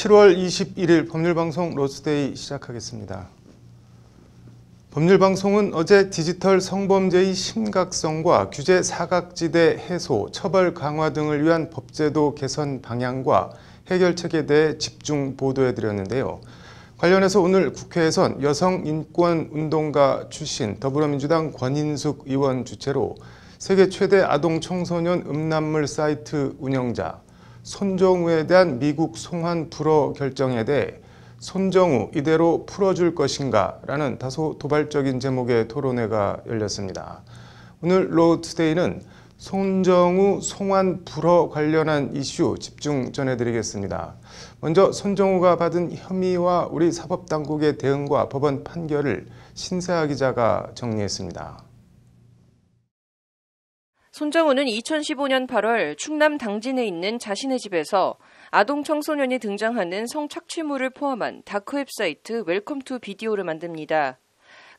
7월 21일 법률방송 로스데이 시작하겠습니다. 법률방송은 어제 디지털 성범죄의 심각성과 규제 사각지대 해소, 처벌 강화 등을 위한 법제도 개선 방향과 해결책에 대해 집중 보도해드렸는데요. 관련해서 오늘 국회에선 여성인권운동가 출신 더불어민주당 권인숙 의원 주최로 세계 최대 아동 청소년 음란물 사이트 운영자 손정우에 대한 미국 송환 불허 결정에 대해 손정우 이대로 풀어줄 것인가 라는 다소 도발적인 제목의 토론회가 열렸습니다. 오늘 로투데이는 손정우 송환 불허 관련한 이슈 집중 전해드리겠습니다. 먼저 손정우가 받은 혐의와 우리 사법당국의 대응과 법원 판결을 신세아 기자가 정리했습니다. 손정우는 2015년 8월 충남 당진에 있는 자신의 집에서 아동 청소년이 등장하는 성착취물을 포함한 다크웹 사이트 웰컴 투 비디오를 만듭니다.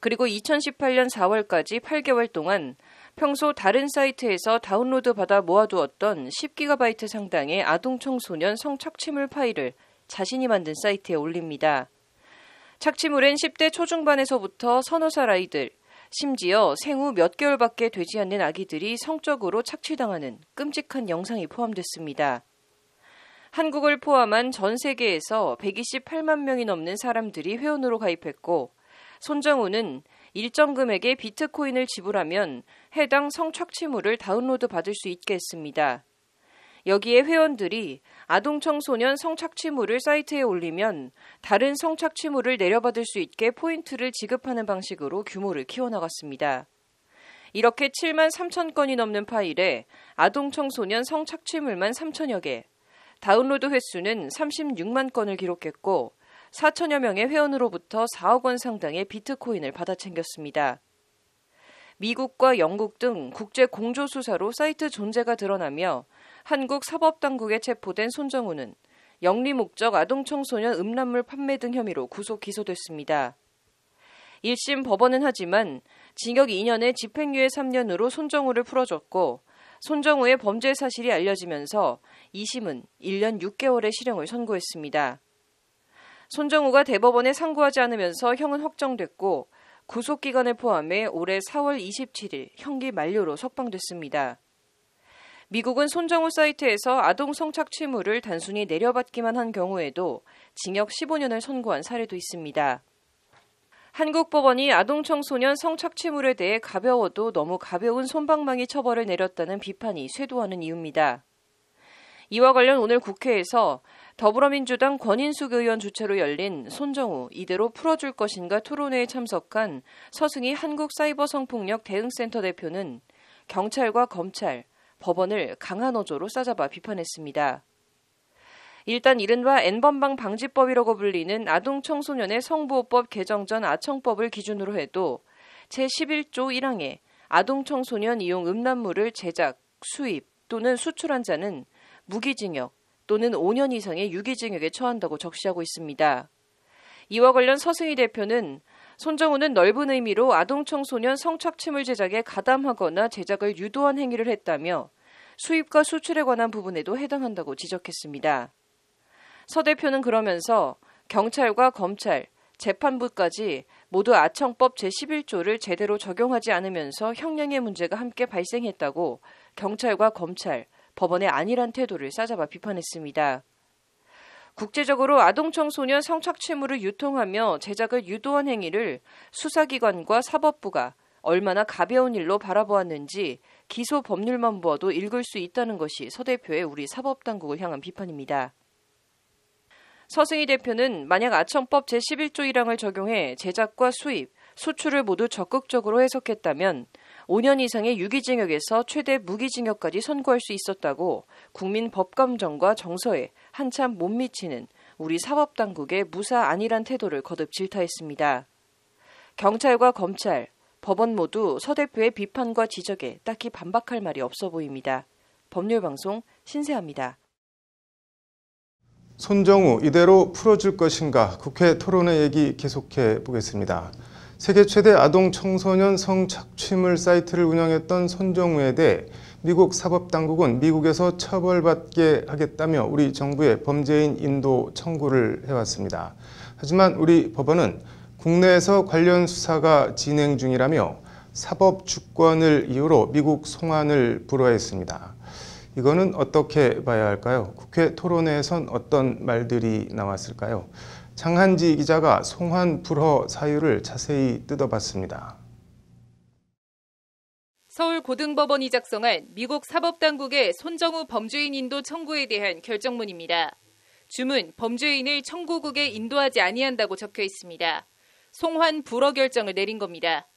그리고 2018년 4월까지 8개월 동안 평소 다른 사이트에서 다운로드 받아 모아두었던 10GB 상당의 아동 청소년 성착취물 파일을 자신이 만든 사이트에 올립니다. 착취물엔 10대 초중반에서부터 서너 살 아이들, 심지어 생후 몇 개월밖에 되지 않는 아기들이 성적으로 착취당하는 끔찍한 영상이 포함됐습니다. 한국을 포함한 전 세계에서 128만 명이 넘는 사람들이 회원으로 가입했고 손정우는 일정 금액의 비트코인을 지불하면 해당 성착취물을 다운로드 받을 수 있게 했습니다. 여기에 회원들이 아동 청소년 성착취물을 사이트에 올리면 다른 성착취물을 내려받을 수 있게 포인트를 지급하는 방식으로 규모를 키워나갔습니다. 이렇게 7만 3천 건이 넘는 파일에 아동 청소년 성착취물만 3천여 개, 다운로드 횟수는 36만 건을 기록했고 4천여 명의 회원으로부터 4억 원 상당의 비트코인을 받아 챙겼습니다. 미국과 영국 등 국제 공조수사로 사이트 존재가 드러나며 한국 사법당국에 체포된 손정우는 영리 목적 아동 청소년 음란물 판매 등 혐의로 구속 기소됐습니다. 1심 법원은 하지만 징역 2년에 집행유예 3년으로 손정우를 풀어줬고 손정우의 범죄 사실이 알려지면서 2심은 1년 6개월의 실형을 선고했습니다. 손정우가 대법원에 상고하지 않으면서 형은 확정됐고 구속기간을 포함해 올해 4월 27일 형기 만료로 석방됐습니다. 미국은 손정우 사이트에서 아동 성착취물을 단순히 내려받기만 한 경우에도 징역 15년을 선고한 사례도 있습니다. 한국 법원이 아동 청소년 성착취물에 대해 가벼워도 너무 가벼운 솜방망이 처벌을 내렸다는 비판이 쇄도하는 이유입니다. 이와 관련 오늘 국회에서 더불어민주당 권인숙 의원 주최로 열린 손정우 이대로 풀어줄 것인가 토론회에 참석한 서승희 한국사이버성폭력 대응센터 대표는 경찰과 검찰, 법원을 강한 어조로 싸잡아 비판했습니다. 일단 이른바 N번방 방지법이라고 불리는 아동 청소년의 성보호법 개정 전 아청법을 기준으로 해도 제11조 1항에 아동 청소년 이용 음란물을 제작, 수입 또는 수출한 자는 무기징역 또는 5년 이상의 유기징역에 처한다고 적시하고 있습니다. 이와 관련 서승희 대표는 손정우는 넓은 의미로 아동 청소년 성착취물 제작에 가담하거나 제작을 유도한 행위를 했다며 수입과 수출에 관한 부분에도 해당한다고 지적했습니다. 서 대표는 그러면서 경찰과 검찰, 재판부까지 모두 아청법 제11조를 제대로 적용하지 않으면서 형량의 문제가 함께 발생했다고 경찰과 검찰, 법원의 안일한 태도를 싸잡아 비판했습니다. 국제적으로 아동 청소년 성착취물을 유통하며 제작을 유도한 행위를 수사기관과 사법부가 얼마나 가벼운 일로 바라보았는지 기소 법률만 보아도 읽을 수 있다는 것이 서 대표의 우리 사법당국을 향한 비판입니다. 서승희 대표는 만약 아청법 제11조 1항을 적용해 제작과 수입, 수출을 모두 적극적으로 해석했다면 5년 이상의 유기징역에서 최대 무기징역까지 선고할 수 있었다고 국민 법감정과 정서에 한참 못 미치는 우리 사법당국의 무사 안일한 태도를 거듭 질타했습니다. 경찰과 검찰, 법원 모두 서 대표의 비판과 지적에 딱히 반박할 말이 없어 보입니다. 법률방송 신세아입니다. 손정우 이대로 풀어줄 것인가 국회 토론회 얘기 계속해 보겠습니다. 세계 최대 아동 청소년 성착취물 사이트를 운영했던 손정우에 대해 미국 사법당국은 미국에서 처벌받게 하겠다며 우리 정부에 범죄인 인도 청구를 해왔습니다. 하지만 우리 법원은 국내에서 관련 수사가 진행 중이라며 사법 주권을 이유로 미국 송환을 불허했습니다. 이거는 어떻게 봐야 할까요? 국회 토론회에선 어떤 말들이 나왔을까요? 장한지 기자가 송환 불허 사유를 자세히 뜯어봤습니다. 서울고등법원이 작성한 미국 사법당국의 손정우 범죄인 인도 청구에 대한 결정문입니다. 주문 범죄인을 청구국에 인도하지 아니한다고 적혀 있습니다. 송환 불허 결정을 내린 겁니다.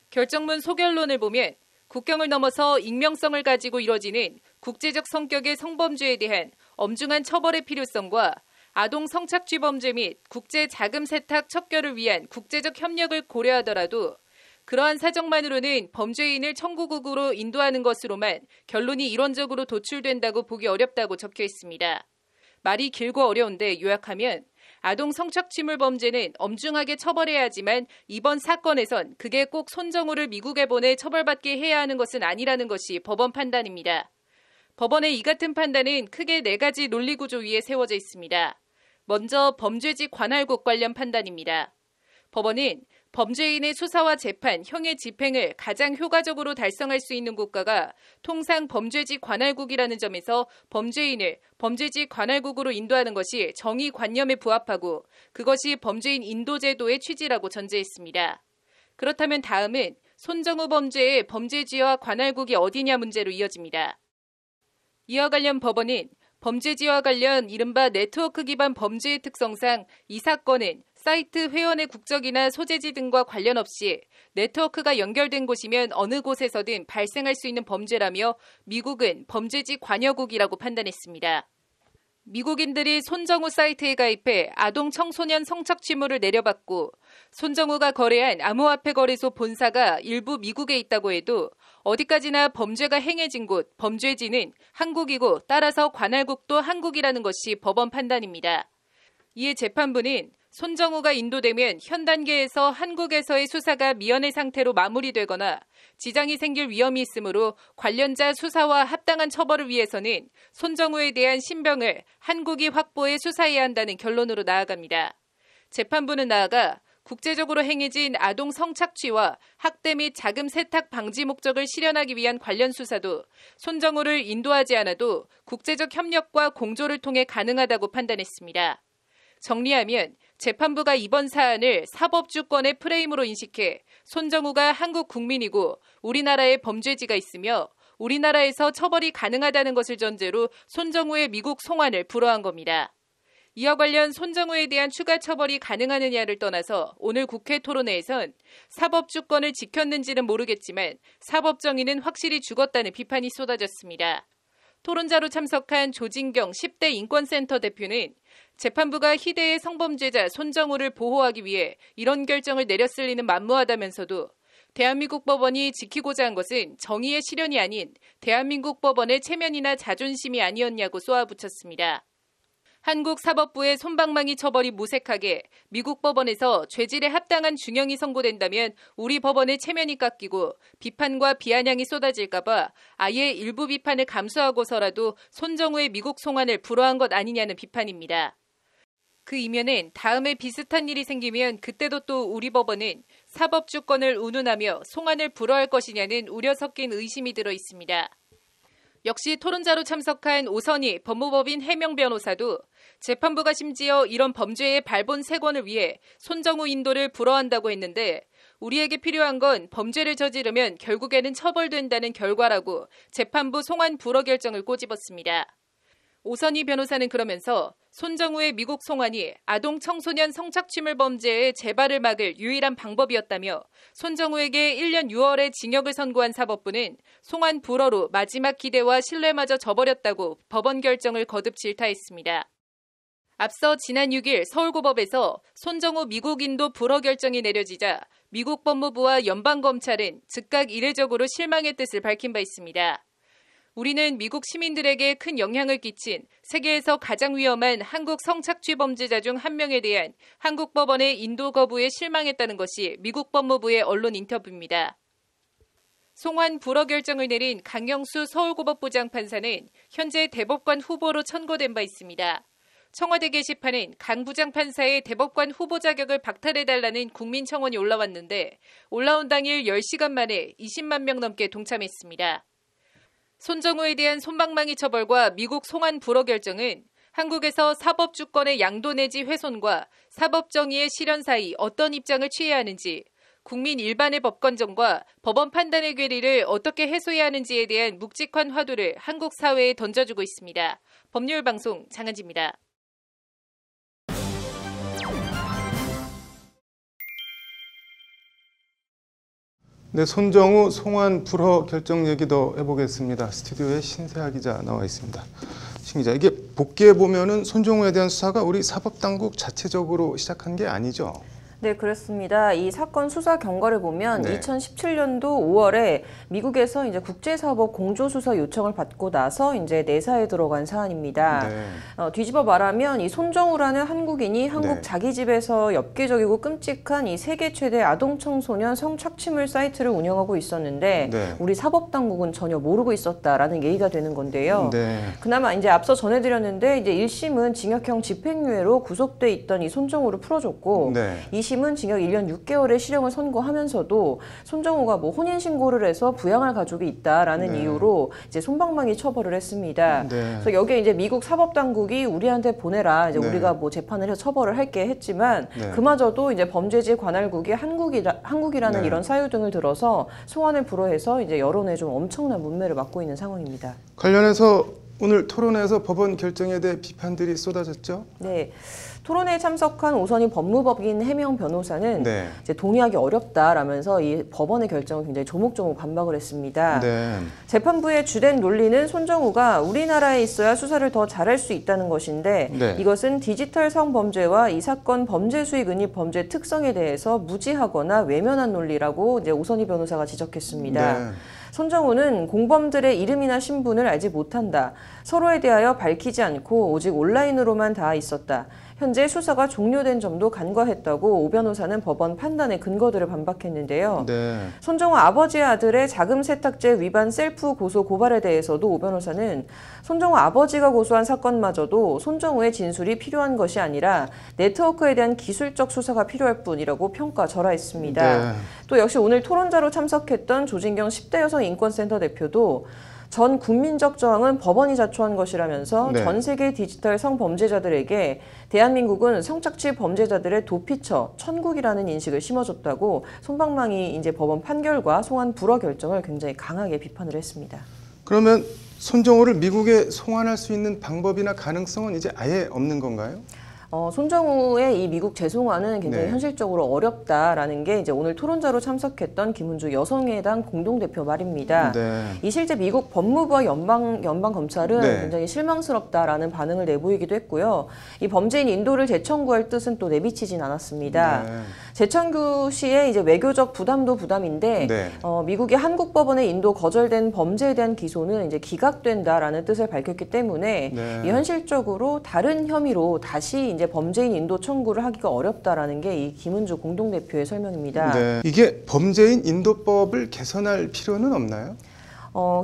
결정문 소결론을 보면 국경을 넘어서 익명성을 가지고 이뤄지는 국제적 성격의 성범죄에 대한 엄중한 처벌의 필요성과 아동 성착취 범죄 및 국제 자금 세탁 척결을 위한 국제적 협력을 고려하더라도 그러한 사정만으로는 범죄인을 청구국으로 인도하는 것으로만 결론이 이론적으로 도출된다고 보기 어렵다고 적혀 있습니다. 말이 길고 어려운데 요약하면 아동 성착취물 범죄는 엄중하게 처벌해야 하지만 이번 사건에선 그게 꼭 손정우를 미국에 보내 처벌받게 해야 하는 것은 아니라는 것이 법원 판단입니다. 법원의 이 같은 판단은 크게 4가지 논리구조 위에 세워져 있습니다. 먼저 범죄지 관할국 관련 판단입니다. 법원은 범죄인의 수사와 재판, 형의 집행을 가장 효과적으로 달성할 수 있는 국가가 통상 범죄지 관할국이라는 점에서 범죄인을 범죄지 관할국으로 인도하는 것이 정의관념에 부합하고 그것이 범죄인 인도제도의 취지라고 전제했습니다. 그렇다면 다음은 손정우 범죄의 범죄지와 관할국이 어디냐 문제로 이어집니다. 이와 관련 법원은 범죄지와 관련 이른바 네트워크 기반 범죄의 특성상 이 사건은 사이트 회원의 국적이나 소재지 등과 관련 없이 네트워크가 연결된 곳이면 어느 곳에서든 발생할 수 있는 범죄라며 미국은 범죄지 관여국이라고 판단했습니다. 미국인들이 손정우 사이트에 가입해 아동 청소년 성착취물을 내려받고 손정우가 거래한 암호화폐 거래소 본사가 일부 미국에 있다고 해도 어디까지나 범죄가 행해진 곳, 범죄지는 한국이고 따라서 관할국도 한국이라는 것이 법원 판단입니다. 이에 재판부는 손정우가 인도되면 현 단계에서 한국에서의 수사가 미연의 상태로 마무리되거나 지장이 생길 위험이 있으므로 관련자 수사와 합당한 처벌을 위해서는 손정우에 대한 신병을 한국이 확보해 수사해야 한다는 결론으로 나아갑니다. 재판부는 나아가 국제적으로 행해진 아동 성착취와 학대 및 자금 세탁 방지 목적을 실현하기 위한 관련 수사도 손정우를 인도하지 않아도 국제적 협력과 공조를 통해 가능하다고 판단했습니다. 정리하면 재판부가 이번 사안을 사법주권의 프레임으로 인식해 손정우가 한국 국민이고 우리나라에 범죄지가 있으며 우리나라에서 처벌이 가능하다는 것을 전제로 손정우의 미국 송환을 불허한 겁니다. 이와 관련 손정우에 대한 추가 처벌이 가능하느냐를 떠나서 오늘 국회 토론회에선 사법주권을 지켰는지는 모르겠지만 사법정의는 확실히 죽었다는 비판이 쏟아졌습니다. 토론자로 참석한 조진경 10대 인권센터 대표는 재판부가 희대의 성범죄자 손정우를 보호하기 위해 이런 결정을 내렸을 리는 만무하다면서도 대한민국 법원이 지키고자 한 것은 정의의 실현이 아닌 대한민국 법원의 체면이나 자존심이 아니었냐고 쏘아붙였습니다. 한국 사법부의 솜방망이 처벌이 무색하게 미국 법원에서 죄질에 합당한 중형이 선고된다면 우리 법원의 체면이 깎이고 비판과 비아냥이 쏟아질까 봐 아예 일부 비판을 감수하고서라도 손정우의 미국 송환을 불허한 것 아니냐는 비판입니다. 그 이면엔 다음에 비슷한 일이 생기면 그때도 또 우리 법원은 사법주권을 운운하며 송환을 불허할 것이냐는 우려 섞인 의심이 들어 있습니다. 역시 토론자로 참석한 오선희 법무법인 해명 변호사도 재판부가 심지어 이런 범죄의 발본 세권을 위해 손정우 인도를 불허한다고 했는데 우리에게 필요한 건 범죄를 저지르면 결국에는 처벌된다는 결과라고 재판부 송환 불허 결정을 꼬집었습니다. 오선희 변호사는 그러면서 손정우의 미국 송환이 아동 청소년 성착취물 범죄의 재발을 막을 유일한 방법이었다며 손정우에게 1년 6월에 징역을 선고한 사법부는 송환 불허로 마지막 기대와 신뢰마저 저버렸다고 법원 결정을 거듭 질타했습니다. 앞서 지난 6일 서울고법에서 손정우 미국 인도 불허 결정이 내려지자 미국 법무부와 연방검찰은 즉각 이례적으로 실망의 뜻을 밝힌 바 있습니다. 우리는 미국 시민들에게 큰 영향을 끼친 세계에서 가장 위험한 한국 성착취 범죄자 중 한 명에 대한 한국 법원의 인도 거부에 실망했다는 것이 미국 법무부의 언론 인터뷰입니다. 송환 불허 결정을 내린 강영수 서울고법부장 판사는 현재 대법관 후보로 천거된 바 있습니다. 청와대 게시판은 강 부장 판사의 대법관 후보 자격을 박탈해달라는 국민청원이 올라왔는데 올라온 당일 10시간 만에 20만 명 넘게 동참했습니다. 손정우에 대한 솜방망이 처벌과 미국 송환 불허 결정은 한국에서 사법 주권의 양도 내지 훼손과 사법 정의의 실현 사이 어떤 입장을 취해야 하는지, 국민 일반의 법관점과 법원 판단의 괴리를 어떻게 해소해야 하는지에 대한 묵직한 화두를 한국 사회에 던져주고 있습니다. 법률방송 장한지입니다. 네, 손정우 송환 불허 결정 얘기 더 해보겠습니다. 스튜디오에 신세아 기자 나와 있습니다. 신 기자, 이게 복귀해 보면은 손정우에 대한 수사가 우리 사법당국 자체적으로 시작한 게 아니죠? 네, 그렇습니다. 이 사건 수사 경과를 보면 네. 2017년도 5월에 미국에서 이제 국제사법 공조수사 요청을 받고 나서 이제 내사에 들어간 사안입니다. 네. 뒤집어 말하면 이 손정우라는 한국인이 한국 네. 자기 집에서 엽기적이고 끔찍한 이 세계 최대 아동 청소년 성착취물 사이트를 운영하고 있었는데 네. 우리 사법당국은 전혀 모르고 있었다라는 얘기가 되는 건데요. 네. 그나마 이제 앞서 전해드렸는데 이제 1심은 징역형 집행유예로 구속돼 있던 이 손정우를 풀어줬고 네. 2심은 징역 1년 6개월의 실형을 선고하면서도 손정우가 뭐 혼인신고를 해서 부양할 가족이 있다라는 네. 이유로 이제 솜방망이 처벌을 했습니다. 네. 그래서 여기에 이제 미국 사법당국이 우리한테 보내라, 이제 네. 우리가 뭐 재판을 해서 처벌을 할게 했지만 네. 그마저도 이제 범죄지 관할국이 한국이라는 네. 이런 사유 등을 들어서 소환을 불허해서 이제 여론에 좀 엄청난 문매를 맞고 있는 상황입니다. 관련해서 오늘 토론회에서 법원 결정에 대해 비판들이 쏟아졌죠? 네. 토론회에 참석한 오선희 법무법인 해명 변호사는 네. 이제 동의하기 어렵다라면서 이 법원의 결정을 굉장히 조목조목 반박을 했습니다. 네. 재판부의 주된 논리는 손정우가 우리나라에 있어야 수사를 더 잘할 수 있다는 것인데 네. 이것은 디지털 성범죄와 이 사건 범죄 수익 은입 범죄 특성에 대해서 무지하거나 외면한 논리라고 이제 오선희 변호사가 지적했습니다. 네. 손정우는 공범들의 이름이나 신분을 알지 못한다. 서로에 대하여 밝히지 않고 오직 온라인으로만 다 있었다. 현재 수사가 종료된 점도 간과했다고 오 변호사는 법원 판단의 근거들을 반박했는데요. 네. 손정우 아버지의 아들의 자금 세탁죄 위반 셀프 고소 고발에 대해서도 오 변호사는 손정우 아버지가 고소한 사건마저도 손정우의 진술이 필요한 것이 아니라 네트워크에 대한 기술적 수사가 필요할 뿐이라고 평가절하했습니다. 네. 또 역시 오늘 토론자로 참석했던 조진경 10대 여성 인권센터 대표도 전 국민적 저항은 법원이 자초한 것이라면서 네. 전 세계 디지털 성범죄자들에게 대한민국은 성착취 범죄자들의 도피처, 천국이라는 인식을 심어줬다고 솜방망이 이제 법원 판결과 송환 불허 결정을 굉장히 강하게 비판을 했습니다. 그러면 손정우를 미국에 송환할 수 있는 방법이나 가능성은 이제 아예 없는 건가요? 손정우의 이 미국 재송환은 굉장히 네. 현실적으로 어렵다라는 게 이제 오늘 토론자로 참석했던 김은주 여성의당 공동대표 말입니다. 네. 이 실제 미국 법무부와 연방검찰은 네. 굉장히 실망스럽다라는 반응을 내보이기도 했고요. 이 범죄인 인도를 재청구할 뜻은 또 내비치진 않았습니다. 네. 재청구 시에 이제 외교적 부담도 부담인데 네. 미국이 한국 법원의 인도 거절된 범죄에 대한 기소는 이제 기각된다라는 뜻을 밝혔기 때문에 네. 이 현실적으로 다른 혐의로 다시 이제 범죄인 인도 청구를 하기가 어렵다라는 게 이 김은주 공동대표의 설명입니다. 네. 이게 범죄인 인도법을 개선할 필요는 없나요?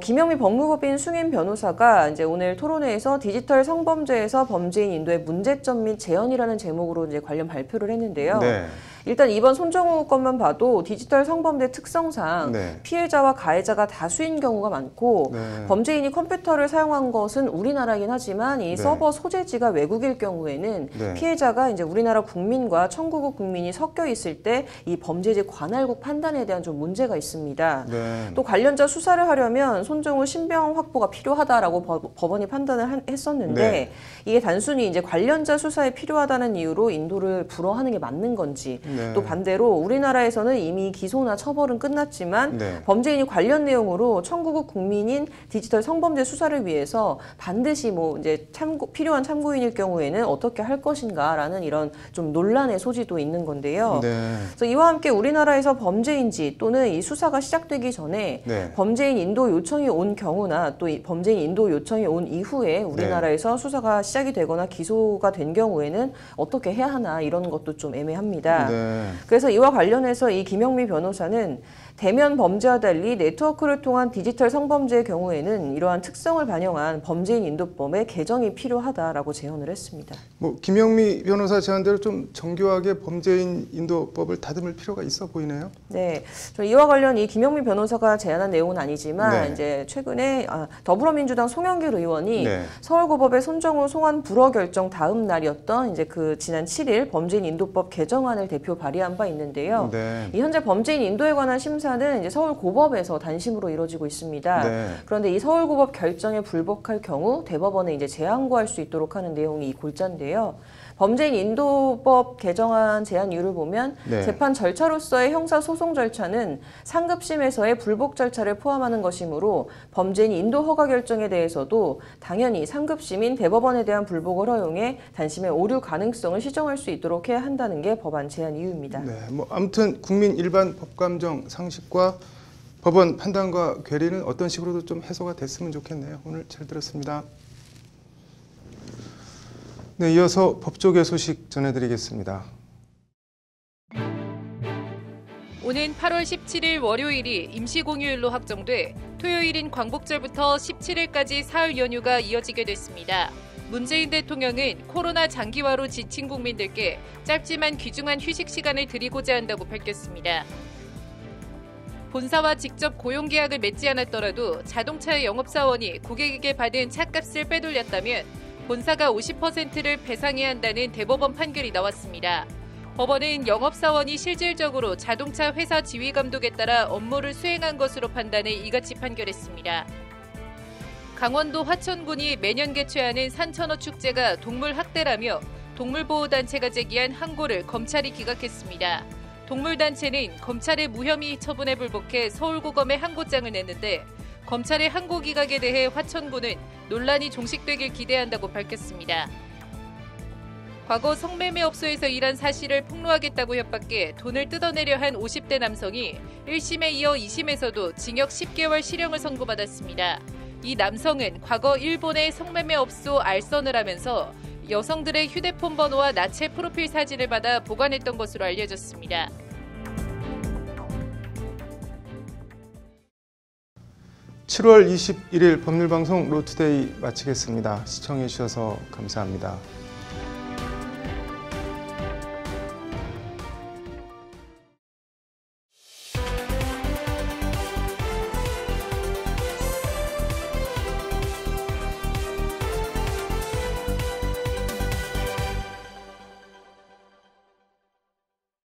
김영미 법무법인 승인 변호사가 이제 오늘 토론회에서 디지털 성범죄에서 범죄인 인도의 문제점 및 재현이라는 제목으로 이제 관련 발표를 했는데요. 네. 일단 이번 손정우 건만 봐도 디지털 성범죄 특성상 네. 피해자와 가해자가 다수인 경우가 많고 네. 범죄인이 컴퓨터를 사용한 것은 우리나라이긴 하지만 이 네. 서버 소재지가 외국일 경우에는 네. 피해자가 이제 우리나라 국민과 청구국 국민이 섞여 있을 때 이 범죄지 관할국 판단에 대한 좀 문제가 있습니다. 네. 또 관련자 수사를 하려면 손정우 신병 확보가 필요하다라고 법원이 판단을 했었는데 네. 이게 단순히 이제 관련자 수사에 필요하다는 이유로 인도를 불허하는 게 맞는 건지 네. 또 반대로 우리나라에서는 이미 기소나 처벌은 끝났지만 네. 범죄인이 관련 내용으로 청구국 국민인 디지털 성범죄 수사를 위해서 반드시 뭐 이제 필요한 참고인일 경우에는 어떻게 할 것인가라는 이런 좀 논란의 소지도 있는 건데요. 네. 그래서 이와 함께 우리나라에서 범죄인지 또는 이 수사가 시작되기 전에 네. 범죄인 인도 요청이 온 경우나 또 이 범죄인 인도 요청이 온 이후에 우리나라에서 수사가 시작이 되거나 기소가 된 경우에는 어떻게 해야 하나 이런 것도 좀 애매합니다. 네. 네. 그래서 이와 관련해서 이 김영미 변호사는 대면 범죄와 달리 네트워크를 통한 디지털 성범죄의 경우에는 이러한 특성을 반영한 범죄인 인도법의 개정이 필요하다라고 제언을 했습니다. 김영미 변호사 제안대로 좀 정교하게 범죄인 인도법을 다듬을 필요가 있어 보이네요. 네, 이와 관련 이 김영미 변호사가 제안한 내용은 아니지만 네. 이제 최근에 더불어민주당 송영길 의원이 네. 서울고법의 손정우 송환 불허 결정 다음 날이었던 이제 그 지난 7일 범죄인 인도법 개정안을 대표 발의한 바 있는데요. 네. 이 현재 범죄인 인도에 관한 심사는 이제 서울고법에서 단심으로 이루어지고 있습니다. 네. 그런데 이 서울고법 결정에 불복할 경우 대법원에 이제 재항고할 수 있도록 하는 내용이 이 골자인데요. 범죄인 인도법 개정안 제안 이유를 보면 네. 재판 절차로서의 형사 소송 절차는 상급심에서의 불복 절차를 포함하는 것이므로 범죄인 인도 허가 결정에 대해서도 당연히 상급심인 대법원에 대한 불복을 허용해 단심의 오류 가능성을 시정할 수 있도록 해야 한다는 게 법안 제안 이유입니다. 네. 아무튼 국민 일반 법감정 상식과 법원 판단과 괴리는 어떤 식으로도 좀 해소가 됐으면 좋겠네요. 오늘 잘 들었습니다. 네, 이어서 법조계 소식 전해드리겠습니다. 오는 8월 17일 월요일이 임시공휴일로 확정돼 토요일인 광복절부터 17일까지 사흘 연휴가 이어지게 됐습니다. 문재인 대통령은 코로나 장기화로 지친 국민들께 짧지만 귀중한 휴식 시간을 드리고자 한다고 밝혔습니다. 본사와 직접 고용계약을 맺지 않았더라도 자동차의 영업사원이 고객에게 받은 차값을 빼돌렸다면 본사가 50%를 배상해야 한다는 대법원 판결이 나왔습니다. 법원은 영업사원이 실질적으로 자동차 회사 지휘감독에 따라 업무를 수행한 것으로 판단해 이같이 판결했습니다. 강원도 화천군이 매년 개최하는 산천어 축제가 동물학대라며 동물보호단체가 제기한 항고를 검찰이 기각했습니다. 동물단체는 검찰의 무혐의 처분에 불복해 서울고검에 항고장을 냈는데 검찰의 항고 기각에 대해 화천군은 논란이 종식되길 기대한다고 밝혔습니다. 과거 성매매업소에서 일한 사실을 폭로하겠다고 협박해 돈을 뜯어내려 한 50대 남성이 1심에 이어 2심에서도 징역 10개월 실형을 선고받았습니다. 이 남성은 과거 일본의 성매매업소 알선을 하면서 여성들의 휴대폰 번호와 나체 프로필 사진을 받아 보관했던 것으로 알려졌습니다. (7월 21일) 법률방송 로투데이 마치겠습니다. 시청해주셔서 감사합니다.